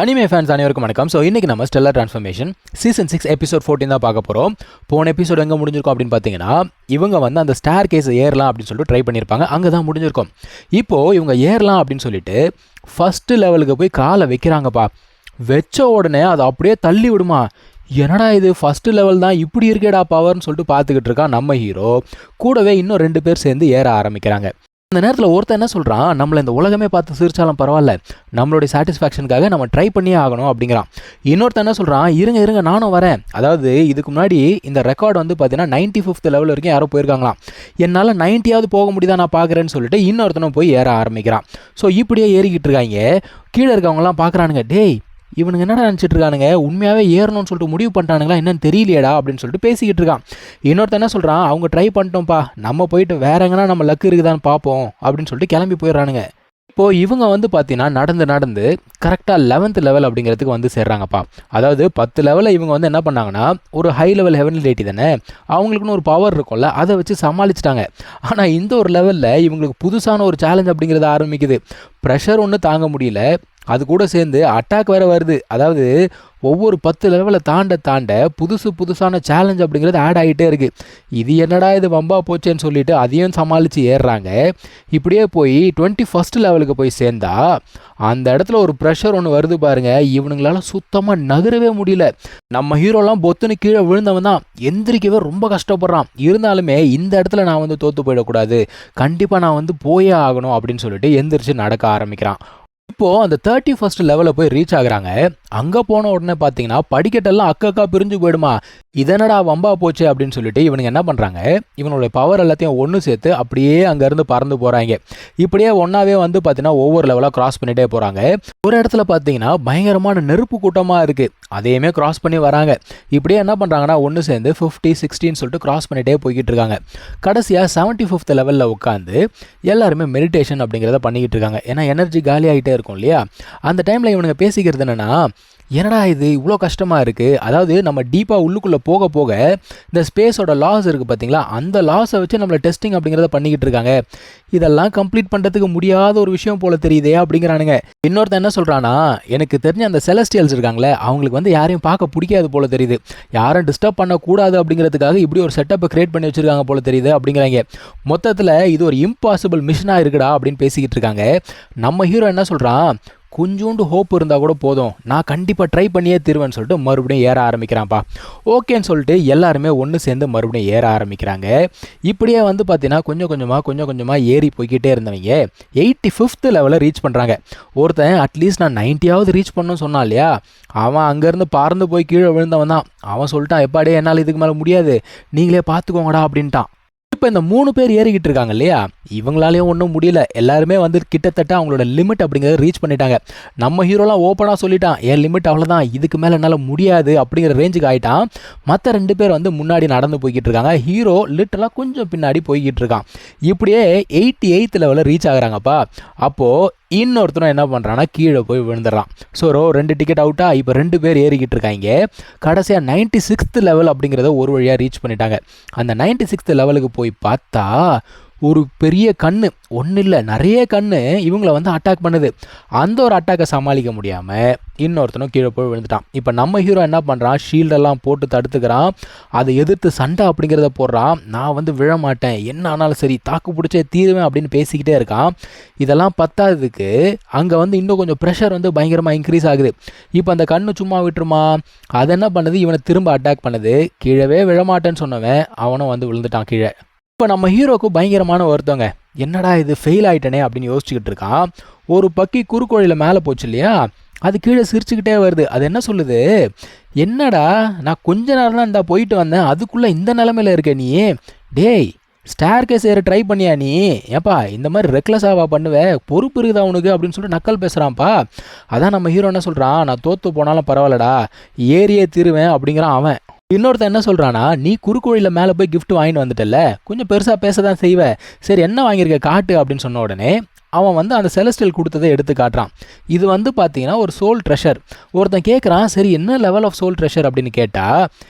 Anime fans அனைவருக்கும் வணக்கம். So இன்றைக்கி நம்ம ஸ்டெல்லர் ட்ரான்ஸ்ஃபர்மேஷன் சீசன் 6 எபிசோட் 14 தான் பார்க்க போகிறோம். போன எபிசோட் எங்கே முடிஞ்சிருக்கும் அப்படின்னு பார்த்தீங்கன்னா, இவங்க வந்து அந்த ஸ்டார் கேஸ் ஏறலாம் அப்படின்னு சொல்லிட்டு ட்ரை பண்ணியிருப்பாங்க. அங்கே தான் முடிஞ்சிருக்கும். இப்போது இவங்க ஏறலாம் அப்படின்னு சொல்லிட்டு ஃபஸ்ட்டு லெவலுக்கு போய் காலை வைக்கிறாங்கப்பா. வச்ச உடனே அதை அப்படியே தள்ளி விடுமா. என்னடா இது ஃபஸ்ட்டு லெவல் தான், இப்படி இருக்கேடா பவர்னு சொல்லிட்டு பார்த்துக்கிட்டு இருக்கான் நம்ம ஹீரோ. கூடவே இன்னும் 2 பேர் சேர்ந்து ஏற ஆரம்பிக்கிறாங்க. அந்த நேரத்தில் ஒருத்தர் என்ன சொல்கிறான், நம்மளை இந்த உலகமே பார்த்து சிரிச்சாலும் பரவாயில்ல, நம்மளுடைய சாட்டிஸ்ஃபேக்ஷனுக்காக நம்ம ட்ரை பண்ணியே ஆகணும் அப்படிங்கிறான். இன்னொருத்தர் என்ன சொல்கிறான், இருங்க நானும் வரேன். அதாவது இதுக்கு முன்னாடி இந்த ரெக்கார்டு வந்து பார்த்தீங்கன்னா 95th லெவல் வரைக்கும் யாரோ போயிருக்காங்களாம். என்னால் 90வது போக முடியுதா நான் பார்க்குறேன்னு சொல்லிட்டு இன்னொருத்தனும் போய் ஏற ஆரம்பிக்கிறான். ஸோ இப்படியே ஏறிக்கிட்டு இருக்காங்க. கீழே இருக்கவங்கலாம் பார்க்குறானுங்க, டேய் இவனுங்க என்னடா நினச்சிட்டு இருக்கானுங்க, உண்மையாகவே ஏறணும்னு சொல்லிட்டு முடிவு பண்ணிட்டானுங்களா என்னன்னு தெரியலையடா அப்படின்னு சொல்லிட்டு பேசிக்கிட்டு இருக்கான். இன்னொருத்தர் என்ன சொல்கிறான், அவங்க ட்ரை பண்ணிட்டோம்ப்பா, நம்ம போயிட்டு வேற எங்கன்னா நம்ம லக்கு இருக்குதான்னு பார்ப்போம் அப்படின்னு சொல்லிட்டு கிளம்பி போயிடுறானுங்க. இப்போது இவங்க வந்து பார்த்தீங்கன்னா நடந்து கரெக்டாக 11th லெவல் அப்படிங்கிறதுக்கு வந்து சேர்றாங்கப்பா. அதாவது 10 லெவலில் இவங்க வந்து என்ன பண்ணாங்கன்னா, ஒரு ஹை லெவல் ஹெவன்லி டேட்டி தானே, அவங்களுக்குன்னு ஒரு பவர் இருக்கும்ல, அதை வச்சு சமாளிச்சிட்டாங்க. ஆனால் இந்த ஒரு லெவலில் இவங்களுக்கு புதுசான ஒரு சேலஞ்ச் அப்படிங்கிறது ஆரம்பிக்குது. ப்ரெஷர் ஒன்றும் தாங்க முடியல, அது கூட சேர்ந்து அட்டாக் வேறு வருது. அதாவது ஒவ்வொரு 10 லெவலில் தாண்ட புதுசான சேலஞ்ச் அப்படிங்கிறது ஆட் ஆகிட்டே இருக்குது. இது என்னடா இது வம்பா போச்சேன்னு சொல்லிட்டு அதையும் சமாளித்து ஏறுறாங்க. இப்படியே போய் 21st லெவலுக்கு போய் சேர்ந்தா அந்த இடத்துல ஒரு ப்ரெஷர் ஒன்று வருது பாருங்க. இவனுங்களால சுத்தமாக நகரவே முடியல. நம்ம ஹீரோலாம் பொத்துன்னு கீழே விழுந்தவன் தான், எந்திரிக்கவே ரொம்ப கஷ்டப்படுறான். இருந்தாலுமே இந்த இடத்துல நான் வந்து தோற்று போயிடக்கூடாது, கண்டிப்பாக நான் வந்து போயே ஆகணும் அப்படின்னு சொல்லிட்டு எந்திரிச்சு நடக்க ஆரம்பிக்கிறான். இப்போது அந்த 31st லெவலில் போய் ரீச் ஆகுறாங்க. அங்கே போன உடனே பார்த்தீங்கன்னா படிக்கட்டெல்லாம் அக்கா பிரிஞ்சு போயிடுமா. இதனடா வம்பா போச்சு அப்படின்னு சொல்லிட்டு இவனுங்க என்ன பண்ணுறாங்க, இவனுடைய பவர் எல்லாத்தையும் ஒன்று சேர்த்து அப்படியே அங்கேருந்து பறந்து போகிறாங்க. இப்படியே ஒன்றாவே வந்து பார்த்தீங்கன்னா ஒவ்வொரு லெவலாக கிராஸ் பண்ணிகிட்டே போகிறாங்க. ஒரு இடத்துல பார்த்தீங்கன்னா பயங்கரமான நெருப்பு கூட்டமாக இருக்குது, அதையுமே கிராஸ் பண்ணி வராங்க. இப்படியே என்ன பண்ணுறாங்கன்னா ஒன்று சேர்ந்து 50, 60 சொல்லிட்டு கிராஸ் பண்ணிகிட்டே போய்கிட்டு இருக்காங்க. கடைசியாக 75th லெவலில் உட்காந்து எல்லாருமே மெடிடேஷன் அப்படிங்கிறத பண்ணிக்கிட்டு இருக்காங்க. ஏன்னா எனர்ஜி காலி ஆகிட்டே இருக்கும் இல்லையா. அந்த டைமில் இவனுங்க பேசிக்கிறது என்னென்னா, என்னடா இது இவ்வளோ கஷ்டமாக இருக்குது. அதாவது நம்ம டீப்பாக உள்ளுக்குள்ளே போக இந்த ஸ்பேஸோட லாஸ் இருக்குது பார்த்தீங்களா, அந்த லாஸை வச்சு நம்மளை டெஸ்டிங் அப்படிங்கிறத பண்ணிக்கிட்டு இருக்காங்க. இதெல்லாம் கம்ப்ளீட் பண்ணுறதுக்கு முடியாத ஒரு விஷயம் போல் தெரியுதே அப்படிங்கிறானுங்க. இன்னொருத்தன் என்ன சொல்கிறான்னா, எனக்கு தெரிஞ்ச அந்த செலஸ்டியல்ஸ் இருக்காங்களே, அவங்களுக்கு வந்து யாரையும் பார்க்க பிடிக்காது போல் தெரியுது, யாரும் டிஸ்டர்ப் பண்ணக்கூடாது அப்படிங்கிறதுக்காக இப்படி ஒரு செட்டப்பை கிரியேட் பண்ணி வச்சுருக்காங்க போல் தெரியுது அப்படிங்கிறாங்க. மொத்தத்தில் இது ஒரு இம்பாசிபிள் மிஷனாக இருக்குடா அப்படின்னு பேசிக்கிட்டு இருக்காங்க. நம்ம ஹீரோ என்ன சொல்கிறான், கொஞ்சோண்டு ஹோப் இருந்தால் கூட போதும், நான் கண்டிப்பாக ட்ரை பண்ணியே தருவேன்னு சொல்லிட்டு மறுபடியும் ஏற ஆரம்பிக்கிறான்ப்பா. ஓகேன்னு சொல்லிட்டு எல்லாருமே ஒன்று சேர்ந்து மறுபடியும் ஏற ஆரம்பிக்கிறாங்க. இப்படியே வந்து பார்த்தீங்கன்னா கொஞ்சம் கொஞ்சமாக ஏறி போய்கிட்டே இருந்தவங்க 85th லெவலில் ரீச் பண்ணுறாங்க. ஒருத்தன் அட்லீஸ்ட் நான் 90வது ரீச் பண்ணணும்னு சொன்னான் இல்லையா, அவன் அங்கேருந்து பறந்து போய் கீழே விழுந்தவன் தான். அவன் சொல்லிட்டான், எப்பாடே என்னால் இதுக்கு மேலே முடியாது, நீங்களே பார்த்துக்கோங்கடா அப்படின்ட்டான். இப்போ இந்த 3 பேர் ஏறிக்கிட்டு இருக்காங்க இல்லையா, இவங்களாலேயும் ஒன்றும் முடியல. எல்லாருமே வந்து கிட்டத்தட்ட அவங்களோட லிமிட் அப்படிங்கிறத ரீச் பண்ணிட்டாங்க. நம்ம ஹீரோலாம் ஓப்பனாக சொல்லிட்டான், என் லிமிட் அவ்வளோதான், இதுக்கு மேலே என்னால் முடியாது அப்படிங்கிற ரேஞ்சுக்கு ஆகிட்டான். மற்ற 2 பேர் வந்து முன்னாடி நடந்து போய்கிட்டு இருக்காங்க. ஹீரோ லிட்டலாக கொஞ்சம் பின்னாடி போய்கிட்டு இருக்கான். இப்படியே 88th லெவலில் ரீச் ஆகுறாங்கப்பா. அப்போது இன்னொருத்தரும் என்ன பண்ணுறான்னா கீழே போய் விழுந்துடுறான். ஸோ 2 டிக்கெட் அவுட்டாக இப்போ 2 பேர் ஏறிக்கிட்டு இருக்காங்க. கடைசியாக 96th லெவல் அப்படிங்கிறத ஒரு வழியாக ரீச் பண்ணிட்டாங்க. அந்த 96th லெவலுக்கு போய் பார்த்தா ஒரு பெரிய கண்ணு, ஒன்றும் இல்லை நிறைய கண்ணு இவங்கள வந்து அட்டாக் பண்ணுது. அந்த ஒரு அட்டாக்கை சமாளிக்க முடியாமல் இன்னொருத்தனும் கீழே போய் விழுந்துட்டான். இப்போ நம்ம ஹீரோ என்ன பண்ணுறான், ஷீல்டெல்லாம் போட்டு தடுத்துக்கிறான். அதை எதிர்த்து சண்டை அப்படிங்கிறத போடுறான். நான் வந்து விழமாட்டேன், என்ன ஆனாலும் சரி தாக்கு பிடிச்சே தீருவேன் அப்படின்னு பேசிக்கிட்டே இருக்கான். இதெல்லாம் பத்தாததுக்கு அங்கே வந்து இன்னும் கொஞ்சம் ப்ரெஷர் வந்து பயங்கரமாக இன்க்ரீஸ் ஆகுது. இப்போ அந்த கண்ணு சும்மா விட்டுருமா, அதை என்ன பண்ணுது, இவனை திரும்ப அட்டாக் பண்ணுது. கீழவே விழமாட்டேன்னு சொன்னவன் அவனும் வந்து விழுந்துட்டான் கீழே. இப்போ நம்ம ஹீரோக்கு பயங்கரமான ஒருத்தவங்க, என்னடா இது ஃபெயில் ஆகிட்டனே அப்படின்னு யோசிச்சுக்கிட்டு இருக்கான். ஒரு பக்கி குறுக்கோழியில் மேலே போச்சு இல்லையா, அது கீழே சிரிச்சுக்கிட்டே வருது. அது என்ன சொல்லுது, என்னடா நான் கொஞ்ச நேரம் தான் இந்தா போயிட்டு வந்தேன், அதுக்குள்ளே இந்த நிலமையில இருக்க நீ, டேய் ஸ்டார் கேஸ் ஏற ட்ரை பண்ணியா நீ, ஏப்பா இந்த மாதிரி ரெக்லஸாவா பண்ணுவேன், பொறுப்பு இருக்குதா உனக்கு அப்படின்னு சொல்லிட்டு நக்கல் பேசுகிறான்ப்பா. அதான் நம்ம ஹீரோ என்ன சொல்கிறான், நான் தோற்று போனாலும் பரவாயில்லடா, ஏறியே தீருவேன் அப்படிங்கிறான் அவன். இன்னொருத்தன் என்ன சொல்கிறான்னா, நீ குறுக்கோழியில் மேலே போய் கிஃப்ட் வாங்கிட்டு வந்துட்டல, கொஞ்சம் பெருசாக பேச தான் செய்வேன், சரி என்ன வாங்கியிருக்க காட்டு அப்படின்னு சொன்ன உடனே அவன் வந்து அந்த செலஸ்டியல் கொடுத்ததை எடுத்து காட்டுறான். இது வந்து பார்த்தீங்கன்னா ஒரு சோல் ட்ரெஷர். ஒருத்தன் கேட்குறான், சரி என்ன லெவல் ஆஃப் சோல் ட்ரெஷர் அப்படின்னு கேட்டால்,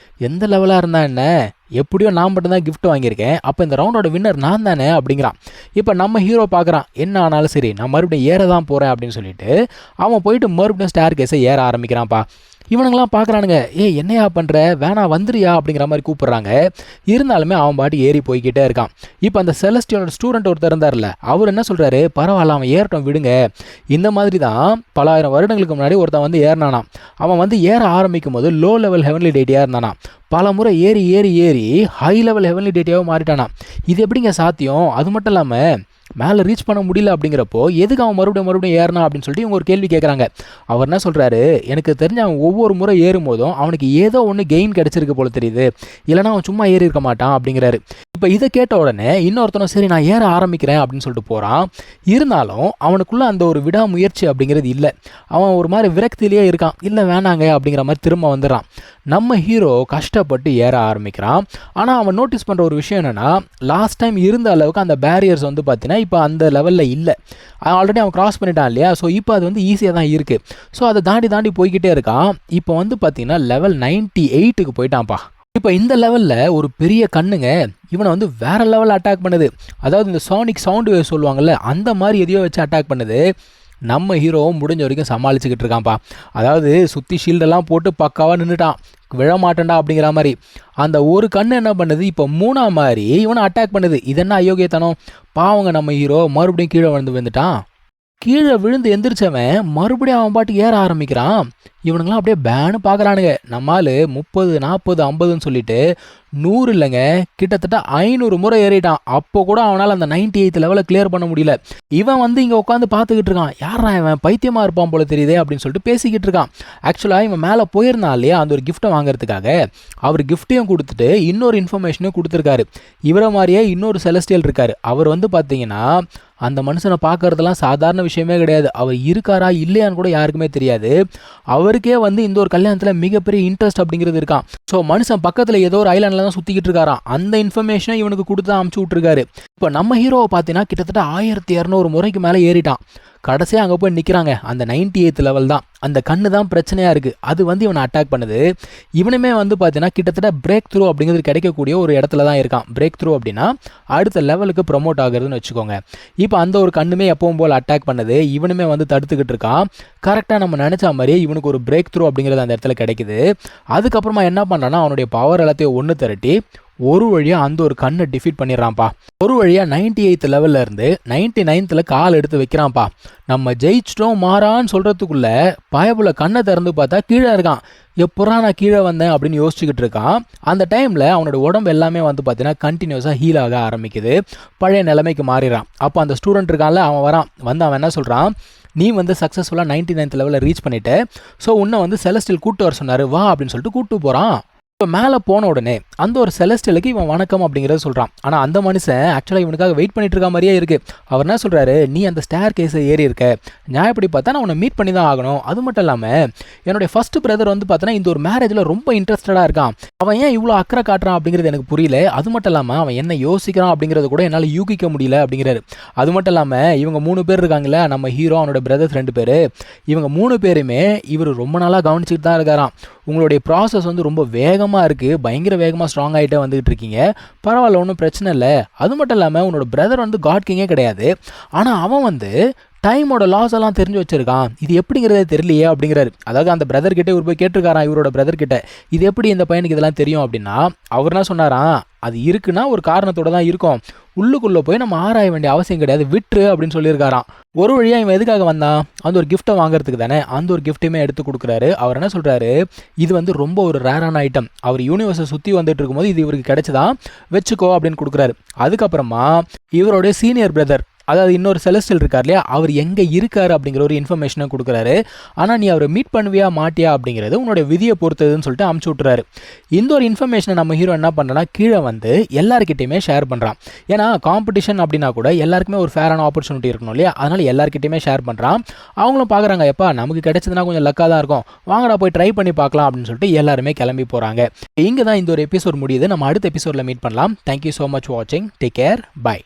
எந்த லெவலாக இருந்தால் என்ன, எப்படியோ நான் மட்டும் தான் கிஃப்ட் வாங்கியிருக்கேன், அப்போ இந்த ரவுண்டோட வின்னர் நான் தானே அப்படிங்கிறான். இப்போ நம்ம ஹீரோ பார்க்குறான், என்ன ஆனாலும் சரி நான் மறுபடியும் ஏற தான் போகிறேன் அப்படின்னு சொல்லிட்டு அவன் போயிட்டு மறுபடியும் ஸ்டேர் கேஸை ஏற ஆரம்பிக்கிறான்ப்பா. இவனுங்களாம் பார்க்குறானுங்க, என்னையா பண்ணுற, வேணா வந்துறியா அப்படிங்கிற மாதிரி கூப்பிட்றாங்க. இருந்தாலுமே அவன் பாட்டி ஏறி போய்கிட்டே இருக்கான். இப்போ அந்த செலஸ்டியலோட ஸ்டூடெண்ட் ஒருத்தர் இருந்தார்ல, அவர் என்ன சொல்கிறாரு, பரவாயில்ல அவன் ஏறட்டும் விடுங்க. இந்த மாதிரி தான் பல ஆயிரம் வருடங்களுக்கு முன்னாடி ஒருத்தன் வந்து ஏறினானா. அவன் வந்து ஏற ஆரம்பிக்கும் போது லோ லெவல் ஹெவன்லி டேட்டியாக இருந்தானா. பல முறை ஏறி ஏறி ஏறி ஹை லெவல் ஹெவன்லி டேட்டியாகவும் மாறிட்டானா. இது எப்படிங்க சாத்தியம்? அது மட்டும் இல்லாமல் மேலே ரீச் பண்ண முடியல அப்படிங்கிறப்போ எதுக்கு அவன் மறுபடியும் ஏறினா அப்படின்னு சொல்லிட்டு இவங்க ஒரு கேள்வி கேட்குறாங்க. அவர் என்ன சொல்கிறாரு, எனக்கு தெரிஞ்ச அவன் ஒவ்வொரு முறை ஏறும் போதும் அவனுக்கு ஏதோ ஒன்று கெயின் கிடச்சிருக்கு போல தெரியுது, இல்லைனா அவன் சும்மா ஏறி இருக்க மாட்டான் அப்படிங்கிறாரு. இப்போ இதை கேட்ட உடனே இன்னொருத்தனும் சரி நான் ஏற ஆரம்பிக்கிறேன் அப்படின்னு சொல்லிட்டு போகிறான். இருந்தாலும் அவனுக்குள்ளே அந்த ஒரு விடாமுயற்சி அப்படிங்கிறது இல்லை. அவன் ஒரு மாதிரி விரக்தியிலேயே இருக்கான். இல்லை வேணாங்க அப்படிங்கிற மாதிரி திரும்ப வந்துடுறான். நம்ம ஹீரோ கஷ்டப்பட்டு ஏற ஆரம்பிக்கிறான். ஆனால் அவன் நோட்டீஸ் பண்ணுற ஒரு விஷயம் என்னென்னா, லாஸ்ட் டைம் இருந்த அளவுக்கு அந்த பேரியர்ஸ் வந்து பார்த்தீங்கன்னா இப்போ அந்த லெவலில் இல்லை. ஆல்ரெடி அவன் கிராஸ் பண்ணிட்டான் இல்லையா, ஸோ இப்போ அது வந்து ஈஸியாக தான் இருக்குது. ஸோ அதை தாண்டி போய்கிட்டே இருக்கான். இப்போ வந்து பார்த்தீங்கன்னா லெவல் 98க்கு போயிட்டான்ப்பா. இப்போ இந்த லெவலில் ஒரு பெரிய கண்ணுங்க இவனை வந்து வேற லெவலில் அட்டாக் பண்ணுது. அதாவது இந்த சானிக் சவுண்டு வேவ் சொல்லுவாங்கள்ல, அந்த மாதிரி எதையோ வச்சு அட்டாக் பண்ணுது. நம்ம ஹீரோவும் முடிஞ்ச வரைக்கும் சமாளிச்சுக்கிட்டு இருக்கான்ப்பா. அதாவது சுற்றி ஷீல்டெல்லாம் போட்டு பக்காவாக நின்றுட்டான், விழமாட்டேன்டா அப்படிங்கிற மாதிரி. அந்த ஒரு கண்ணு என்ன பண்ணுது, இப்போ மூணா மாதிரி இவனை அட்டாக் பண்ணுது. இது என்ன அயோக்கியத்தனம்? பாவங்க நம்ம ஹீரோ மறுபடியும் கீழே வந்துட்டான். கீழே விழுந்து எந்திரிச்சவன் மறுபடியும் அவன் பாட்டு ஏற ஆரம்பிக்கிறான். இவனுங்களாம் அப்படியே பேனு பார்க்குறானுங்க. நம்மால் 30 40 50ன்னு சொல்லிட்டு 100 இல்லைங்க, கிட்டத்தட்ட 500 முறை ஏறிட்டான். அப்போ கூட அவனால் அந்த 98th லெவலை கிளியர் பண்ண முடியல. இவன் வந்து இங்கே உட்காந்து பார்த்துக்கிட்டு இருக்கான். யாரா இவன், பைத்தியமாக இருப்பான் போல தெரியுதே அப்படின்னு சொல்லிட்டு பேசிக்கிட்டு இருக்கான். ஆக்சுவலாக இவன் மேலே போயிருந்தான் இல்லையா அந்த ஒரு கிஃப்ட்டை வாங்குறதுக்காக, அவர் கிஃப்ட்டையும் கொடுத்துட்டு இன்னொரு இன்ஃபர்மேஷனையும் கொடுத்துருக்காரு. இவரை மாதிரியே இன்னொரு செலஸ்டியல் இருக்கார். அவர் வந்து பார்த்தீங்கன்னா அந்த மனுஷனை பார்க்கறதெல்லாம் சாதாரண விஷயமே கிடையாது. அவர் இருக்காரா இல்லையான்னு கூட யாருக்குமே தெரியாது. அவருக்கே வந்து இந்த ஒரு கல்யாணத்தில் மிகப்பெரிய இன்ட்ரெஸ்ட் அப்படிங்கிறது இருக்கான். ஸோ மனுஷன் பக்கத்தில் ஏதோ ஒரு ஐலாண்டில் தான் சுற்றிக்கிட்டு இருக்காராம். அந்த இன்ஃபர்மேஷனை இவனுக்கு கொடுத்து தான் அமுச்சு விட்ருக்காரு. இப்போ நம்ம ஹீரோவை பார்த்தீங்கன்னா கிட்டத்தட்ட 1200 முறைக்கு மேலே ஏறிட்டான். கடைசியாக அங்கே போய் நிற்கிறாங்க. அந்த 98th லெவல் தான். அந்த கண்ணு தான் பிரச்சனையாக இருக்குது. அது வந்து இவனை அட்டாக் பண்ணுது. இவனுமே வந்து பார்த்தீங்கன்னா கிட்டத்தட்ட பிரேக் த்ரூ அப்படிங்கிறது கிடைக்கக்கூடிய ஒரு இடத்துல தான் இருக்கான். பிரேக் த்ரூ அப்படின்னா அடுத்த லெவலுக்கு ப்ரொமோட் ஆகுறதுன்னு வச்சுக்கோங்க. இப்போ அந்த ஒரு கண்ணுமே எப்பவும் போல் அட்டாக் பண்ணுது. இவனுமே வந்து தடுத்துக்கிட்டு இருக்கான். கரெக்டாக நம்ம நினச்ச மாதிரி இவனுக்கு ஒரு பிரேக் த்ரூ அப்படிங்கிறது அந்த இடத்துல கிடைக்குது. அதுக்கப்புறமா என்ன பண்ணுறான்னா அவனுடைய பவர் எல்லாத்தையும் ஒன்று திரட்டி ஒரு வழியாக அந்த ஒரு கண்ணை டிஃபீட் பண்ணிடுறான்ப்பா. ஒரு வழியாக 98th லெவலில் இருந்து 99th கால் எடுத்து வைக்கிறான்ப்பா. நம்ம ஜெயிச்சிட்டோம் மாறான்னு சொல்கிறதுக்குள்ள பயபுல கண்ணை திறந்து பார்த்தா கீழே இருக்கான். எப்போறா நான் கீழே வந்தேன் அப்படின்னு யோசிச்சுக்கிட்டு இருக்கான். அந்த டைமில் அவனோட உடம்பு எல்லாமே வந்து பார்த்தீங்கன்னா கண்டினியூஸாக ஹீல் ஆக ஆரம்பிக்குது. பழைய நிலைமைக்கு மாறிடுறான். அப்போ அந்த ஸ்டூடெண்ட் இருக்கான்ல, அவன் வரான். வந்து அவன் என்ன சொல்கிறான், நீ வந்து சக்ஸஸ்ஃபுல்லாக 99th லெவலில் ரீச் பண்ணிவிட்டு ஸோ உன்னை வந்து செலஸ்டியல் கூப்பிட்டு வர சொன்னார், வா அப்படின்னு சொல்லிட்டு கூப்பிட்டு போகிறான். இப்போ மேலே போன உடனே அந்த ஒரு செலஸ்டியலுக்கு இவன் வணக்கம் அப்படிங்கிறத சொல்கிறான். ஆனால் அந்த மனுஷன் ஆக்சுவலாக இவனுக்காக வெயிட் பண்ணிட்டு இருக்க மாதிரியே இருக்குது. அவர் என்ன சொல்கிறாரு, நீ அந்த ஸ்டேர் கேஸை ஏறி இருக்க, நியாயப்படி பார்த்தா நான் உன்னை மீட் பண்ணி தான் ஆகணும். அது மட்டும் இல்லாமல் என்னுடைய ஃபர்ஸ்ட் பிரதர் வந்து பார்த்தோன்னா இந்த ஒரு மேரேஜில் ரொம்ப இன்ட்ரெஸ்டடாக இருக்கான். அவன் ஏன் இவ்வளோ அக்கறை காட்டுறான் அப்படிங்கிறது எனக்கு புரியல. அது மட்டும் இல்லாமல் அவன் என்ன யோசிக்கிறான் அப்படிங்கிறது கூட என்னால் யூகிக்க முடியல அப்படிங்கிறாரு. அது மட்டும் இல்லாமல் இவங்க 3 பேர் இருக்காங்களே, நம்ம ஹீரோ அவனோட பிரதர்ஸ் 2 பேர், இவங்க 3 பேருமே இவர் ரொம்ப நாளாக கவனிச்சுட்டு தான் இருக்காராம். உங்களுடைய ப்ராசஸ் வந்து ரொம்ப வேகமாக இருக்குது, பயங்கர வேகமாக ஸ்ட்ராங் ஆகிட்டே வந்துகிட்டு இருக்கீங்க, பரவாயில்ல ஒன்றும் பிரச்சனை இல்லை. அது மட்டும் இல்லாமல் உன்னோட பிரதர் வந்து காட் கிங்கே கிடையாது, ஆனால் அவன் வந்து டைமோட லாஸ் எல்லாம் தெரிஞ்சு வச்சிருக்கான். இது எப்படிங்கிறதே தெரியலையே அப்படிங்கிறாரு. அதாவது அந்த பிரதர் கிட்டே இவர் போய் கேட்டிருக்காராம், இவரோட பிரதர் கிட்ட, இது எப்படி இந்த பையனுக்கு இதெல்லாம் தெரியும் அப்படின்னா, அவர் என்ன சொன்னாராம், அது இருக்குன்னா ஒரு காரணத்தோட தான் இருக்கும், உள்ளுக்குள்ளே போய் நம்ம ஆராய வேண்டிய அவசியம் கிடையாது, விட்டுரு அப்படின்னு சொல்லியிருக்காராம். ஒரு வழியாக இவன் எதுக்காக வந்தான், அந்த ஒரு கிஃப்ட்டை வாங்குறதுக்கு தானே. அந்த ஒரு கிஃப்ட்டையுமே எடுத்து கொடுக்குறாரு. அவர் என்ன சொல்கிறாரு, இது வந்து ரொம்ப ஒரு ரேரான ஐட்டம், அவர் யூனிவர்ஸை சுற்றி வந்துட்டு இருக்கும்போது இது இவருக்கு கிடைச்சதான், வச்சுக்கோ அப்படின்னு கொடுக்குறாரு. அதுக்கப்புறமா இவருடைய சீனியர் பிரதர், அதாவது இன்னொரு செலஸ்டியல் இருக்கார் இல்லையா, அவர் எங்கே இருக்கார் அப்படிங்கிற ஒரு இன்ஃபர்மேஷனை கொடுக்குறாரு. ஆனால் நீ அவரை மீட் பண்ணுவியா மாட்டியா அப்படிங்கிறது உன்னோட விதியை பொறுத்ததுன்னு சொல்லிட்டு அமுச்சு விட்டுறாரு. இந்த ஒரு இன்ஃபர்மேஷனை நம்ம ஹீரோ என்ன பண்ணுறனா கீழே வந்து எல்லாருக்கிட்டையுமே ஷேர் பண்ணுறான். ஏன்னா காம்படிஷன் அப்படின்னா கூட எல்லாருக்குமே ஒரு ஃபேரான ஆப்பர்ச்சுனிட்டி இருக்கணும் இல்லையா, அதனால் எல்லாருக்கிட்டையுமே ஷேர் பண்ணுறான். அவங்களும் பார்க்குறாங்க, எப்பா நமக்கு கிடைச்சதுன்னா கொஞ்சம் லக்காக தான் இருக்கும், வாங்கடா போய் ட்ரை பண்ணி பார்க்கலாம் அப்படின்னு சொல்லிட்டு எல்லாருமே கிளம்பி போகிறாங்க. இங்கே தான் இந்த ஒரு எபிசோட் முடியுது. நம்ம அடுத்த எபிசோடில் மீட் பண்ணலாம். தேங்க்யூ ஸோ மச் வாட்சிங். Take care. பை.